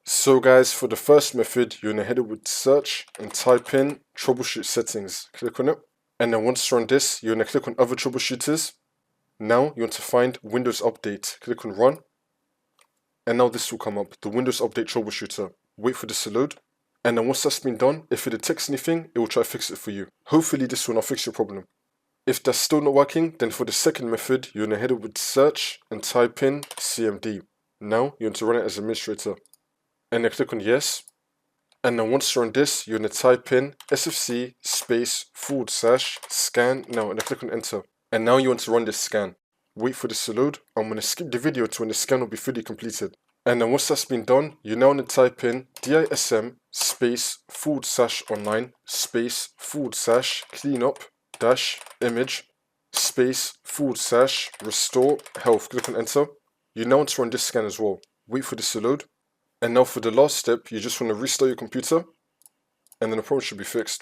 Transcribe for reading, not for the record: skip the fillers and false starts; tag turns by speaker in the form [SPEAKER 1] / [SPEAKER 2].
[SPEAKER 1] So guys, for the first method, you're going to head over to search and type in troubleshoot settings. Click on it. And then once you're on this, you're going to click on other troubleshooters. Now you want to find Windows Update. Click on run. And now this will come up, the Windows Update troubleshooter. Wait for this to load. And then once that's been done, if it detects anything, it will try to fix it for you. Hopefully this will not fix your problem. If that's still not working, then for the second method, you're going to head over to search and type in CMD. Now you want to run it as administrator. And then click on yes. And then once you're on this, you're going to type in sfc /scan now, and then click on enter. And now you want to run this scan. Wait for this to load. I'm going to skip the video to when the scan will be fully completed. And then once that's been done, you now want to type in dism /online /cleanup -image /restore health. Click on enter. You now want to run this scan as well. Wait for this to load. And now for the last step, you just want to restart your computer, and then the problem should be fixed.